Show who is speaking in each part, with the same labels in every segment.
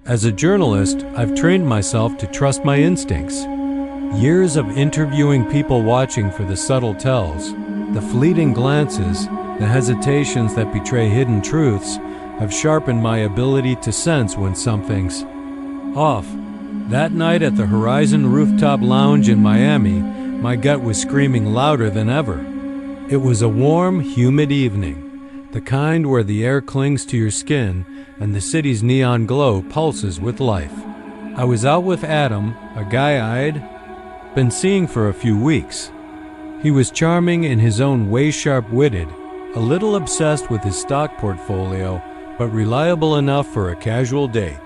Speaker 1: As a journalist, I've trained myself to trust my instincts. Years of interviewing people watching for the subtle tells, the fleeting glances, the hesitations that betray hidden truths, have sharpened my ability to sense when something's off. That night at the Horizon Rooftop Lounge in Miami, my gut was screaming louder than ever. It was a warm, humid evening, the kind where the air clings to your skin and the city's neon glow pulses with life. I was out with Adam, a guy I'd been seeing for a few weeks. He was charming in his own way, sharp-witted, a little obsessed with his stock portfolio, but reliable enough for a casual date.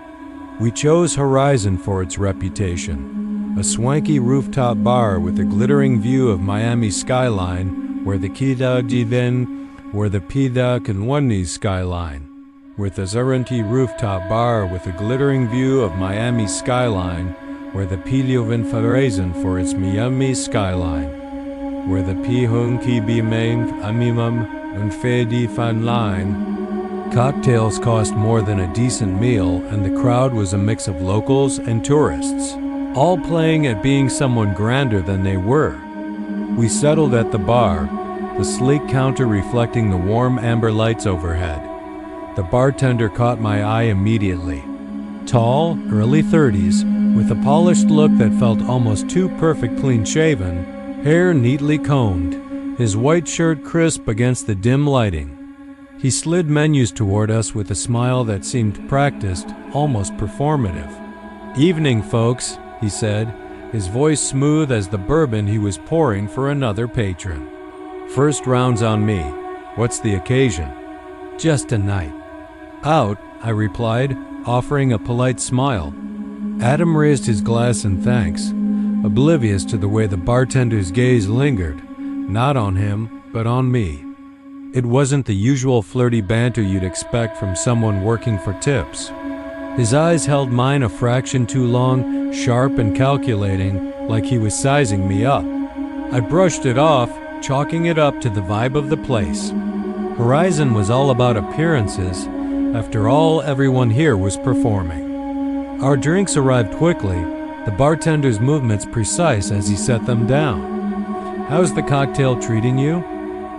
Speaker 1: We chose Horizon for its reputation, a swanky rooftop bar with a glittering view of Miami's skyline, where the Kita Divin, where the Pida Kanwani skyline. With a Zaranti rooftop bar with a glittering view of Miami's skyline, where the Piliovin Farazan for its Miami skyline, where the Pihung Kibi Main Amimam Unfedi Fan Line. Cocktails cost more than a decent meal, and the crowd was a mix of locals and tourists, all playing at being someone grander than they were. We settled at the bar, the sleek counter reflecting the warm amber lights overhead. The bartender caught my eye immediately. Tall, early 30s, with a polished look that felt almost too perfect clean-shaven, hair neatly combed, his white shirt crisp against the dim lighting. He slid menus toward us with a smile that seemed practiced, almost performative. "Evening, folks," he said, his voice smooth as the bourbon he was pouring for another patron. "First round's on me. What's the occasion?" "Just a night." "Out," I replied, offering a polite smile. Adam raised his glass in thanks, oblivious to the way the bartender's gaze lingered, not on him, but on me. It wasn't the usual flirty banter you'd expect from someone working for tips. His eyes held mine a fraction too long, sharp and calculating, like he was sizing me up. I brushed it off, chalking it up to the vibe of the place. Horizon was all about appearances. After all, everyone here was performing. Our drinks arrived quickly, the bartender's movements precise as he set them down. "How's the cocktail treating you?"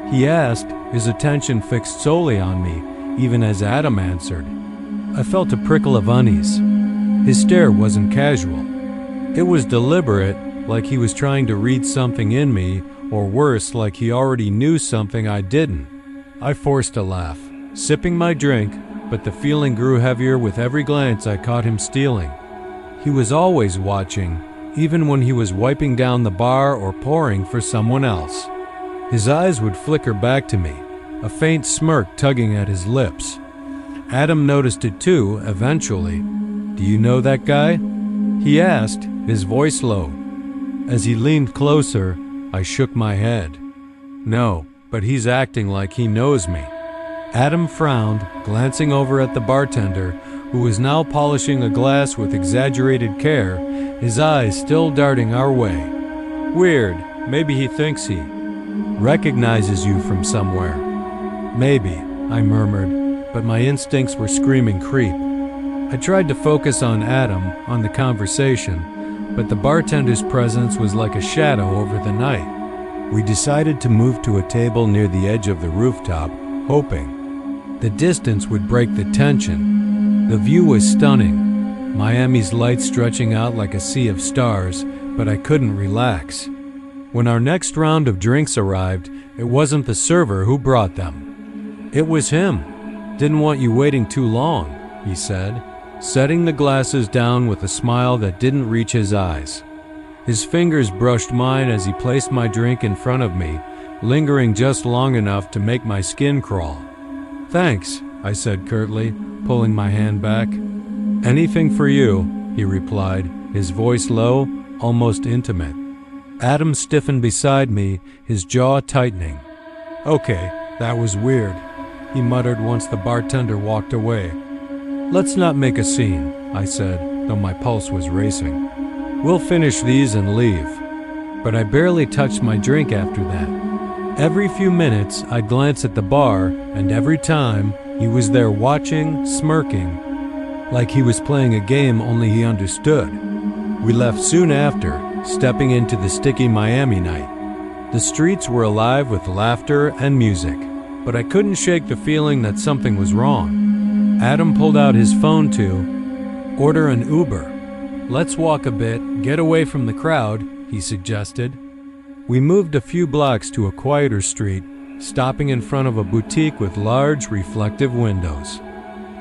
Speaker 1: he asked, his attention fixed solely on me, even as Adam answered. I felt a prickle of unease. His stare wasn't casual. It was deliberate, like he was trying to read something in me, or worse, like he already knew something I didn't. I forced a laugh, sipping my drink, but the feeling grew heavier with every glance I caught him stealing. He was always watching, even when he was wiping down the bar or pouring for someone else. His eyes would flicker back to me, a faint smirk tugging at his lips. Adam noticed it too, eventually. "Do you know that guy?" he asked, his voice low. As he leaned closer, I shook my head. "No, but he's acting like he knows me." Adam frowned, glancing over at the bartender, who was now polishing a glass with exaggerated care, his eyes still darting our way. "Weird. Maybe he thinks he recognizes you from somewhere." "Maybe," I murmured, but my instincts were screaming creep. I tried to focus on Adam, on the conversation, but the bartender's presence was like a shadow over the night. We decided to move to a table near the edge of the rooftop, hoping the distance would break the tension. The view was stunning, Miami's lights stretching out like a sea of stars, but I couldn't relax. When our next round of drinks arrived, it wasn't the server who brought them. It was him. "Didn't want you waiting too long," he said, setting the glasses down with a smile that didn't reach his eyes. His fingers brushed mine as he placed my drink in front of me, lingering just long enough to make my skin crawl. "Thanks," I said curtly, pulling my hand back. "Anything for you," he replied, his voice low, almost intimate. Adam stiffened beside me, his jaw tightening. "Okay, that was weird," he muttered once the bartender walked away. "Let's not make a scene," I said, though my pulse was racing. "We'll finish these and leave." But I barely touched my drink after that. Every few minutes, I'd glance at the bar, and every time, he was there watching, smirking. like he was playing a game only he understood. We left soon after, stepping into the sticky Miami night. The streets were alive with laughter and music, but I couldn't shake the feeling that something was wrong. Adam pulled out his phone to order an Uber. "Let's walk a bit, get away from the crowd," he suggested. We moved a few blocks to a quieter street, stopping in front of a boutique with large reflective windows.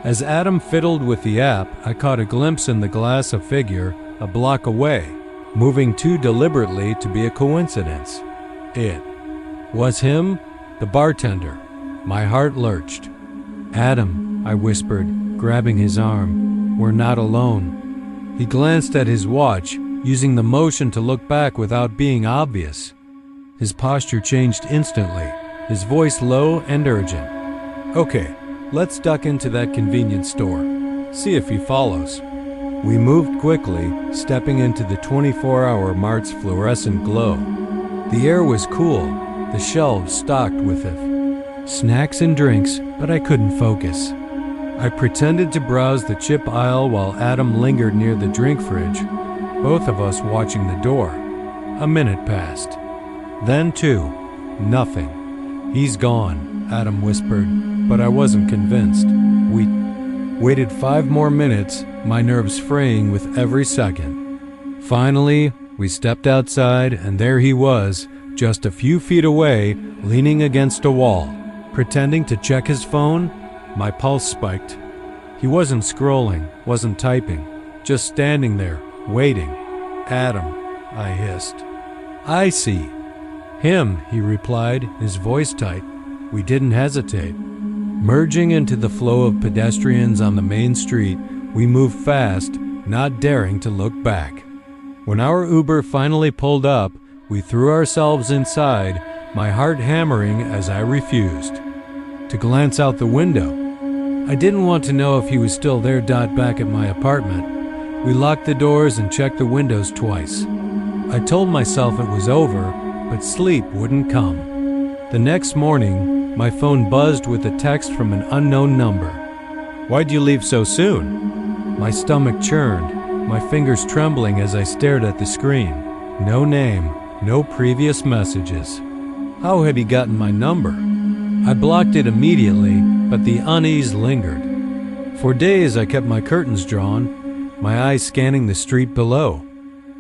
Speaker 1: As Adam fiddled with the app, I caught a glimpse in the glass of a figure a block away, moving too deliberately to be a coincidence. It was him, the bartender. My heart lurched. "Adam," I whispered, grabbing his arm, "we're not alone." He glanced at his watch, using the motion to look back without being obvious. His posture changed instantly, his voice low and urgent. "Okay, let's duck into that convenience store. See if he follows." We moved quickly, stepping into the 24-hour Mart's fluorescent glow. The air was cool, the shelves stocked with snacks and drinks, but I couldn't focus. I pretended to browse the chip aisle while Adam lingered near the drink fridge, both of us watching the door. A minute passed. Then two. Nothing. "He's gone," Adam whispered, but I wasn't convinced. We waited 5 more minutes, my nerves fraying with every second. Finally, we stepped outside, and there he was, just a few feet away, leaning against a wall. Pretending to check his phone, my pulse spiked. He wasn't scrolling, wasn't typing, just standing there, waiting. "Adam," I hissed. "I see." "Him," he replied, his voice tight. We didn't hesitate. Merging into the flow of pedestrians on the main street, we moved fast, not daring to look back. When our Uber finally pulled up, we threw ourselves inside, my heart hammering as I refused to glance out the window. I didn't want to know if he was still there. Back at my apartment, we locked the doors and checked the windows twice. I told myself it was over, but sleep wouldn't come. The next morning, my phone buzzed with a text from an unknown number. "Why'd you leave so soon?" My stomach churned, my fingers trembling as I stared at the screen. No name, no previous messages. How had he gotten my number? I blocked it immediately, but the unease lingered. For days I kept my curtains drawn, my eyes scanning the street below.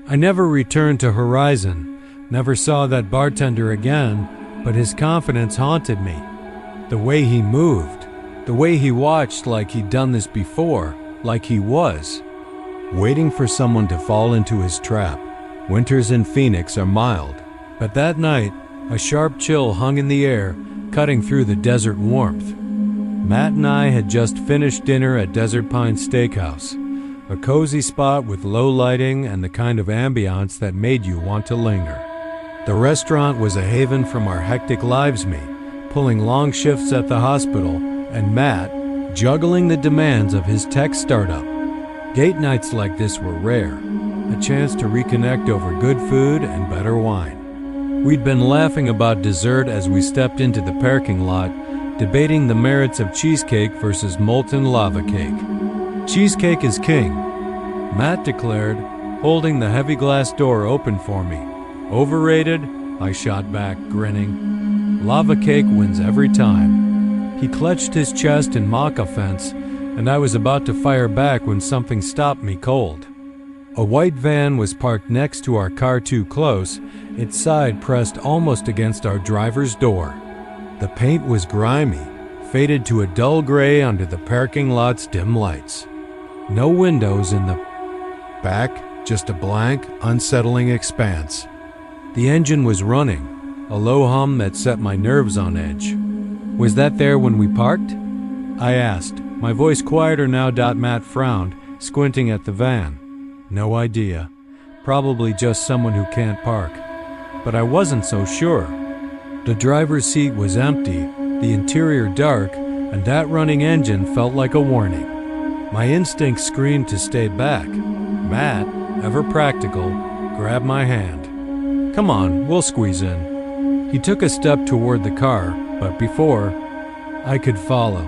Speaker 1: I never returned to Horizon, never saw that bartender again, but his confidence haunted me. The way he moved, the way he watched like he'd done this before, like he was waiting for someone to fall into his trap. Winters in Phoenix are mild, but that night, a sharp chill hung in the air, cutting through the desert warmth. Matt and I had just finished dinner at Desert Pine Steakhouse, a cozy spot with low lighting and the kind of ambiance that made you want to linger. The restaurant was a haven from our hectic lives, me pulling long shifts at the hospital, and Matt juggling the demands of his tech startup. Date nights like this were rare, a chance to reconnect over good food and better wine. We'd been laughing about dessert as we stepped into the parking lot, debating the merits of cheesecake versus molten lava cake. "Cheesecake is king," Matt declared, holding the heavy glass door open for me. "Overrated?" I shot back, grinning. "Lava cake wins every time." He clutched his chest in mock offense, and I was about to fire back when something stopped me cold. A white van was parked next to our car too close, its side pressed almost against our driver's door. The paint was grimy, faded to a dull gray under the parking lot's dim lights. No windows in the back, just a blank, unsettling expanse. The engine was running, a low hum that set my nerves on edge. "Was that there when we parked?" I asked, my voice quieter now. Matt frowned, squinting at the van. "No idea. Probably just someone who can't park." But I wasn't so sure. The driver's seat was empty, the interior dark, and that running engine felt like a warning. My instincts screamed to stay back. Matt, ever practical, grabbed my hand. "Come on, we'll squeeze in." He took a step toward the car, but before I could follow,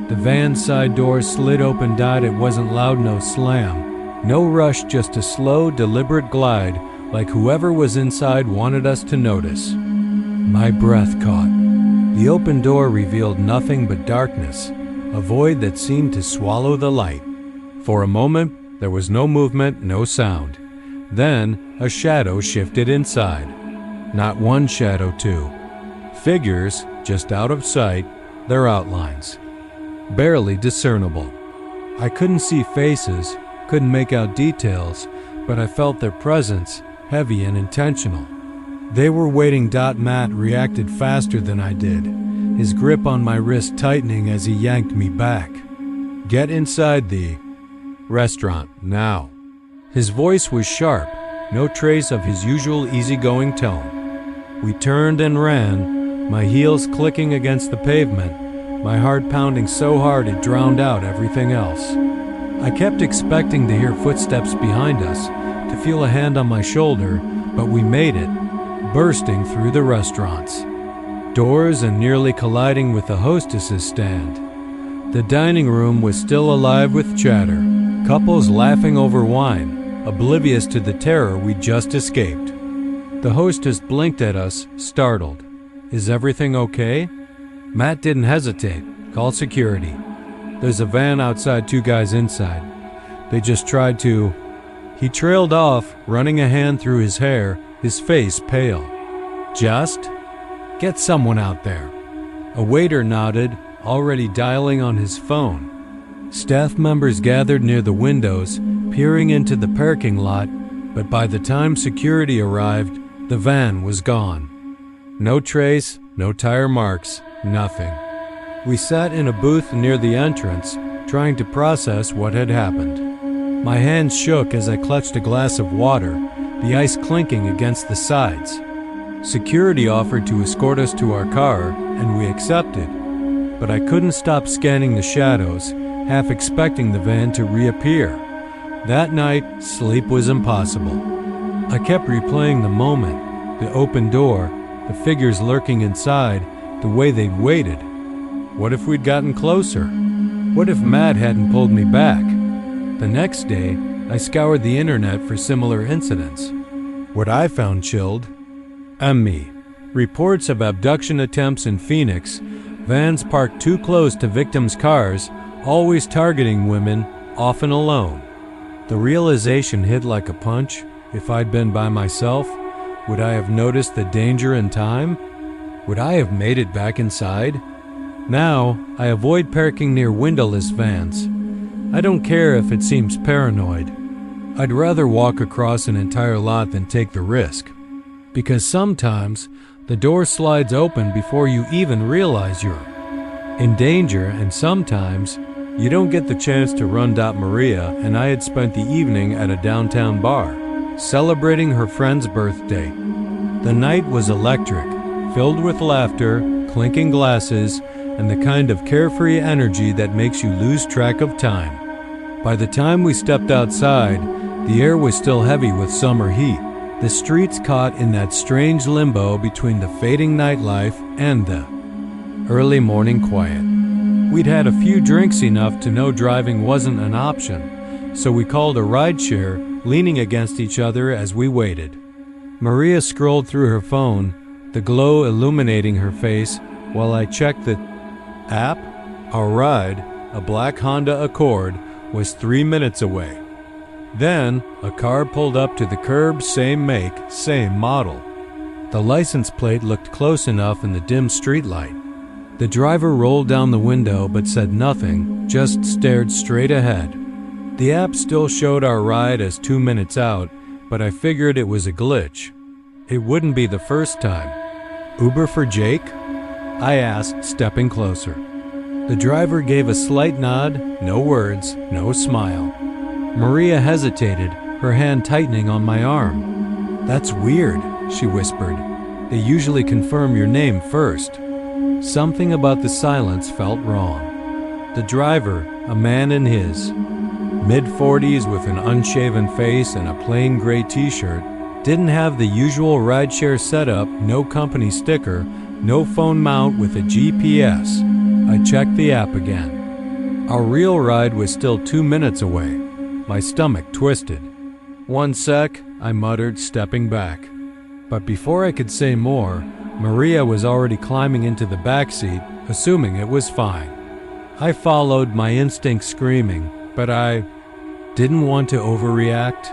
Speaker 1: The van's side door slid open. It wasn't loud, no slam. No rush, just a slow, deliberate glide, like whoever was inside wanted us to notice. My breath caught. The open door revealed nothing but darkness, a void that seemed to swallow the light. For a moment, there was no movement, no sound. Then, a shadow shifted inside. Not one shadow, two. Figures, just out of sight, their outlines. Barely discernible. I couldn't see faces, couldn't make out details, but I felt their presence, heavy and intentional. They were waiting. Matt reacted faster than I did, his grip on my wrist tightening as he yanked me back. Get inside the restaurant, now. His voice was sharp, no trace of his usual easygoing tone. We turned and ran, my heels clicking against the pavement, my heart pounding so hard it drowned out everything else. I kept expecting to hear footsteps behind us, to feel a hand on my shoulder, but we made it, bursting through the restaurants. Doors and nearly colliding with the hostess's stand. The dining room was still alive with chatter, couples laughing over wine, oblivious to the terror we'd just escaped. The hostess blinked at us, startled. Is everything okay? Matt didn't hesitate. Call security. There's a van outside, 2 guys inside. They just tried to... He trailed off, running a hand through his hair, his face pale. Just? Get someone out there. A waiter nodded, already dialing on his phone. Staff members gathered near the windows, peering into the parking lot, but by the time security arrived, the van was gone. No trace, no tire marks, nothing. We sat in a booth near the entrance, trying to process what had happened. My hands shook as I clutched a glass of water, the ice clinking against the sides. Security offered to escort us to our car, and we accepted. But I couldn't stop scanning the shadows, half expecting the van to reappear. That night, sleep was impossible. I kept replaying the moment, the open door, the figures lurking inside, the way they'd waited. What if we'd gotten closer? What if Matt hadn't pulled me back? The next day, I scoured the internet for similar incidents. What I found chilled: me. Reports of abduction attempts in Phoenix, vans parked too close to victims' cars, always targeting women, often alone. The realization hit like a punch. If I'd been by myself, would I have noticed the danger in time? Would I have made it back inside? Now, I avoid parking near windowless vans. I don't care if it seems paranoid. I'd rather walk across an entire lot than take the risk. Because sometimes, the door slides open before you even realize you're in danger, and sometimes, you don't get the chance to run. Maria and I had spent the evening at a downtown bar, celebrating her friend's birthday. The night was electric, filled with laughter, clinking glasses, and the kind of carefree energy that makes you lose track of time. By the time we stepped outside, the air was still heavy with summer heat, the streets caught in that strange limbo between the fading nightlife and the early morning quiet. We'd had a few drinks, enough to know driving wasn't an option, so we called a rideshare, leaning against each other as we waited. Maria scrolled through her phone, the glow illuminating her face, while I checked the app. Our ride, a black Honda Accord, was 3 minutes away. Then, a car pulled up to the curb, same make, same model. The license plate looked close enough in the dim streetlight. The driver rolled down the window but said nothing, just stared straight ahead. The app still showed our ride as 2 minutes out, but I figured it was a glitch. It wouldn't be the first time. Uber for Jake? I asked, stepping closer. The driver gave a slight nod, no words, no smile. Maria hesitated, her hand tightening on my arm. That's weird, she whispered. They usually confirm your name first. Something about the silence felt wrong. The driver, a man in his mid-40s with an unshaven face and a plain gray t-shirt, didn't have the usual rideshare setup, no company sticker, no phone mount with a GPS. I checked the app again. Our real ride was still 2 minutes away. My stomach twisted. "1 sec," I muttered, stepping back. But before I could say more, Maria was already climbing into the back seat, assuming it was fine. I followed, my instinct screaming, but I didn't want to overreact.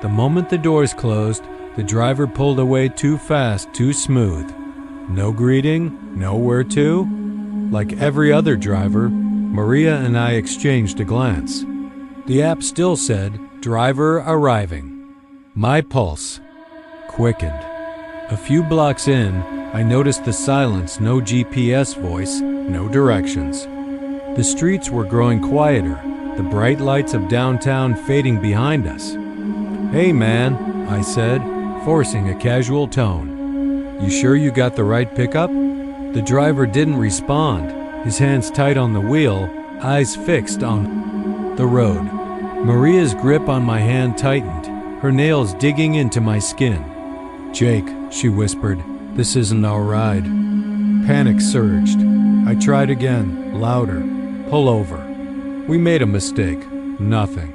Speaker 1: The moment the doors closed, the driver pulled away too fast, too smooth. No greeting, no where to. Like every other driver, Maria and I exchanged a glance. The app still said, "Driver arriving." My pulse quickened. A few blocks in, I noticed the silence, no GPS voice, no directions. The streets were growing quieter, the bright lights of downtown fading behind us. "Hey man," I said, forcing a casual tone. "You sure you got the right pickup?" The driver didn't respond, his hands tight on the wheel, eyes fixed on the road. Maria's grip on my hand tightened, her nails digging into my skin. "Jake," she whispered, "this isn't our ride." Panic surged. I tried again, louder. "Pull over." We made a mistake. Nothing.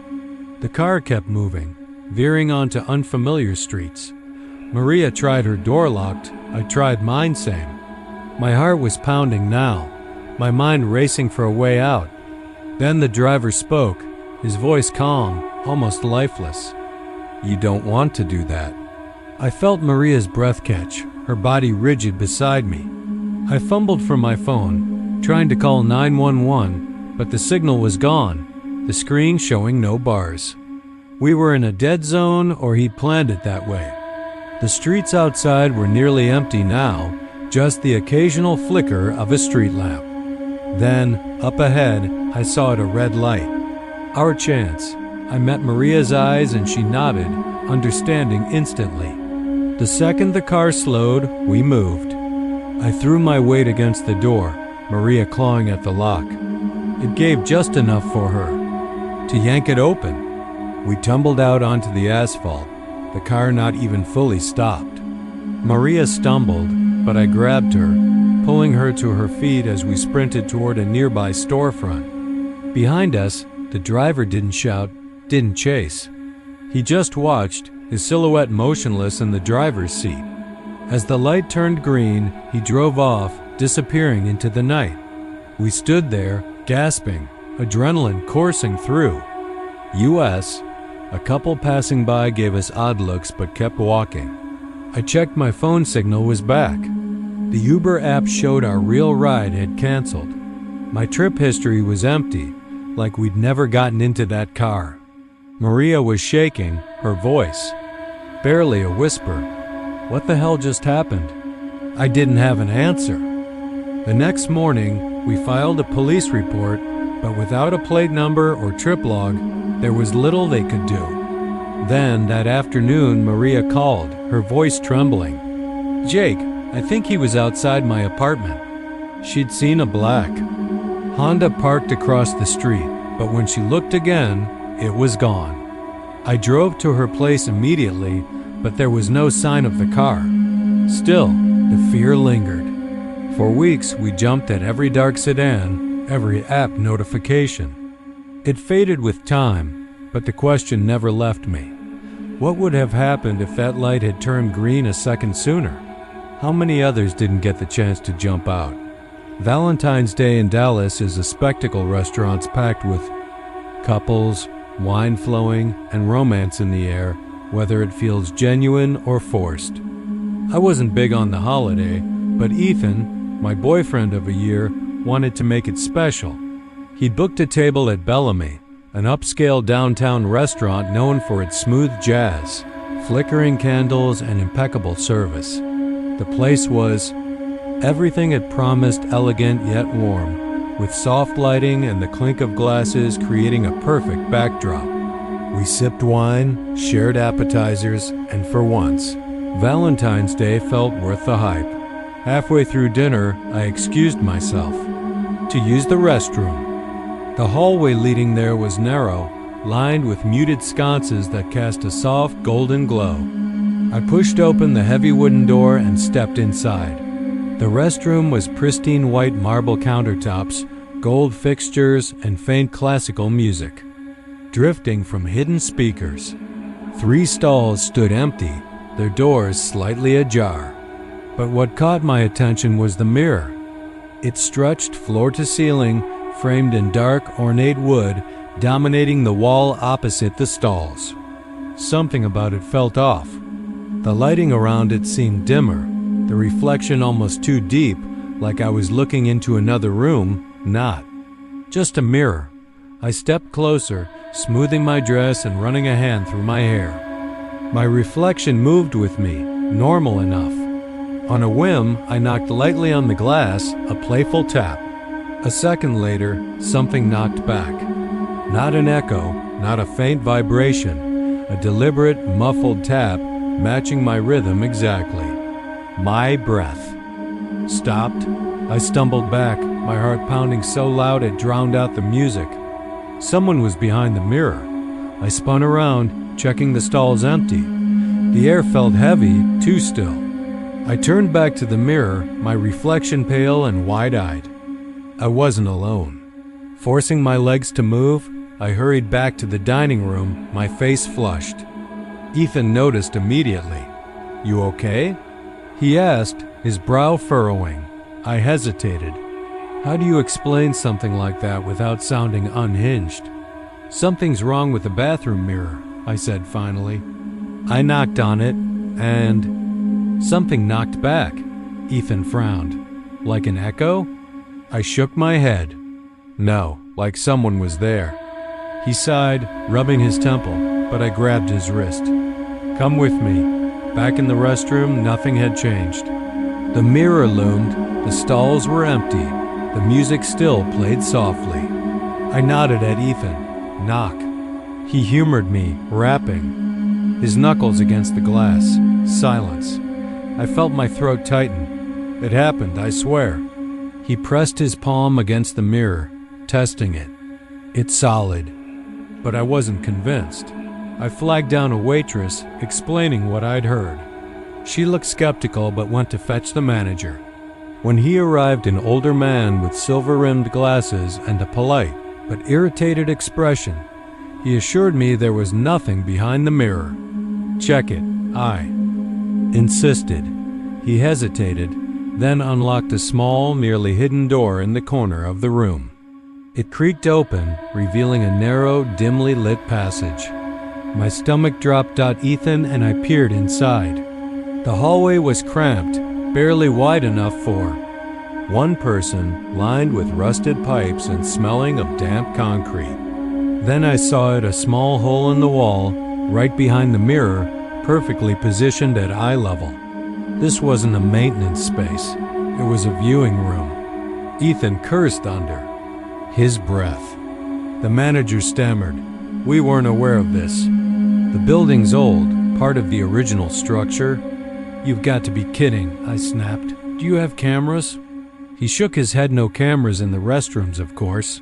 Speaker 1: The car kept moving, veering onto unfamiliar streets. Maria tried her door locked. I tried mine same. My heart was pounding now, my mind racing for a way out. Then the driver spoke, his voice calm, almost lifeless. "You don't want to do that." I felt Maria's breath catch, her body rigid beside me. I fumbled for my phone, trying to call 911, but the signal was gone, the screen showing no bars. We were in a dead zone, or he planned it that way. The streets outside were nearly empty now, just the occasional flicker of a street lamp. Then, up ahead, I saw a red light. Our chance. I met Maria's eyes and she nodded, understanding instantly. The second the car slowed, we moved. I threw my weight against the door, Maria clawing at the lock. It gave just enough for her to yank it open. We tumbled out onto the asphalt, the car not even fully stopped. Maria stumbled, but I grabbed her, pulling her to her feet as we sprinted toward a nearby storefront. Behind us, the driver didn't shout, didn't chase. He just watched, his silhouette motionless in the driver's seat. As the light turned green, he drove off, disappearing into the night. We stood there, gasping, adrenaline coursing through. U.S. A couple passing by gave us odd looks but kept walking. I checked my phone signal was back. The Uber app showed our real ride had canceled. My trip history was empty, like we'd never gotten into that car. Maria was shaking, her voice barely a whisper. What the hell just happened? I didn't have an answer. The next morning, we filed a police report, but without a plate number or trip log, there was little they could do. Then, that afternoon, Maria called, her voice trembling. "Jake, I think he was outside my apartment." She'd seen a black Honda parked across the street, but when she looked again, it was gone. I drove to her place immediately, but there was no sign of the car. Still, the fear lingered. For weeks, we jumped at every dark sedan, every app notification. It faded with time, but the question never left me. What would have happened if that light had turned green a second sooner? How many others didn't get the chance to jump out? Valentine's Day in Dallas is a spectacle restaurants packed with couples, wine flowing, and romance in the air, whether it feels genuine or forced. I wasn't big on the holiday, but Ethan, my boyfriend of a year, wanted to make it special. He'd booked a table at Bellamy, an upscale downtown restaurant known for its smooth jazz, flickering candles, and impeccable service. The place was everything it promised, elegant yet warm, with soft lighting and the clink of glasses creating a perfect backdrop. We sipped wine, shared appetizers, and for once, Valentine's Day felt worth the hype. Halfway through dinner, I excused myself to use the restroom. The hallway leading there was narrow, lined with muted sconces that cast a soft golden glow. I pushed open the heavy wooden door and stepped inside. The restroom was pristine white marble countertops, gold fixtures, and faint classical music, drifting from hidden speakers. 3 stalls stood empty, their doors slightly ajar. But what caught my attention was the mirror. It stretched floor to ceiling, framed in dark, ornate wood, dominating the wall opposite the stalls. Something about it felt off. The lighting around it seemed dimmer, the reflection almost too deep, like I was looking into another room, not just a mirror. I stepped closer, smoothing my dress and running a hand through my hair. My reflection moved with me, normal enough. On a whim, I knocked lightly on the glass, a playful tap. A second later, something knocked back. Not an echo, not a faint vibration, a deliberate, muffled tap matching my rhythm exactly. My breath. Stopped. I stumbled back, my heart pounding so loud it drowned out the music. Someone was behind the mirror. I spun around, checking the stalls empty. The air felt heavy, too still. I turned back to the mirror, my reflection pale and wide-eyed. I wasn't alone. Forcing my legs to move, I hurried back to the dining room, my face flushed. Ethan noticed immediately. "You okay?" he asked, his brow furrowing. I hesitated. How do you explain something like that without sounding unhinged? "Something's wrong with the bathroom mirror," I said finally. I knocked on it, and something knocked back. Ethan frowned. Like an echo? I shook my head. No, like someone was there. He sighed, rubbing his temple, but I grabbed his wrist. "Come with me." Back in the restroom, nothing had changed. The mirror loomed, the stalls were empty, the music still played softly. I nodded at Ethan. "Knock." He humored me, rapping, his knuckles against the glass. Silence. I felt my throat tighten. It happened, I swear. He pressed his palm against the mirror, testing it. It's solid. But I wasn't convinced. I flagged down a waitress, explaining what I'd heard. She looked skeptical but went to fetch the manager. When he arrived, an older man with silver-rimmed glasses and a polite but irritated expression, he assured me there was nothing behind the mirror. "Check it," I insisted. He hesitated, then unlocked a small, nearly hidden door in the corner of the room. It creaked open, revealing a narrow, dimly lit passage. My stomach dropped. Ethan and I peered inside. The hallway was cramped, barely wide enough for one person, lined with rusted pipes and smelling of damp concrete. Then I saw it, a small hole in the wall, right behind the mirror, perfectly positioned at eye level. This wasn't a maintenance space. It was a viewing room. Ethan cursed under his breath. The manager stammered. "We weren't aware of this. The building's old, part of the original structure." "You've got to be kidding," I snapped. "Do you have cameras?" He shook his head. "No cameras in the restrooms, of course."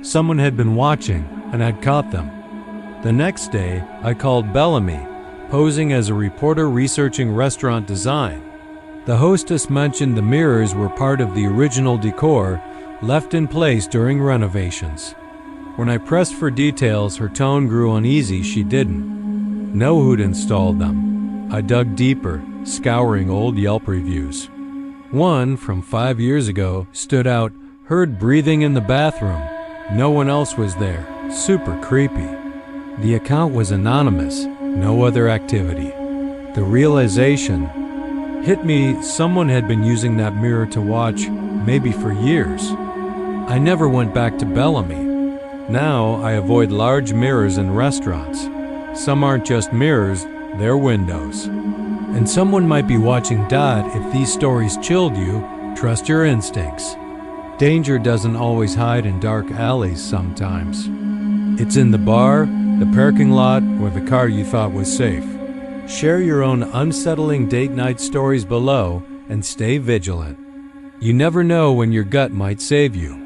Speaker 1: Someone had been watching and had caught them. The next day, I called Bellamy, posing as a reporter researching restaurant design. The hostess mentioned the mirrors were part of the original decor left in place during renovations. When I pressed for details, her tone grew uneasy. She didn't know who'd installed them. I dug deeper, scouring old Yelp reviews. One, from 5 years ago, stood out. "Heard breathing in the bathroom. No one else was there. Super creepy." The account was anonymous, no other activity. The realization hit me. Someone had been using that mirror to watch, maybe for years. I never went back to Bellamy. Now I avoid large mirrors in restaurants. Some aren't just mirrors, they're windows. And someone might be watching. If these stories chilled you, trust your instincts. Danger doesn't always hide in dark alleys sometimes. It's in the bar, the parking lot, or the car you thought was safe. Share your own unsettling date night stories below and stay vigilant. You never know when your gut might save you.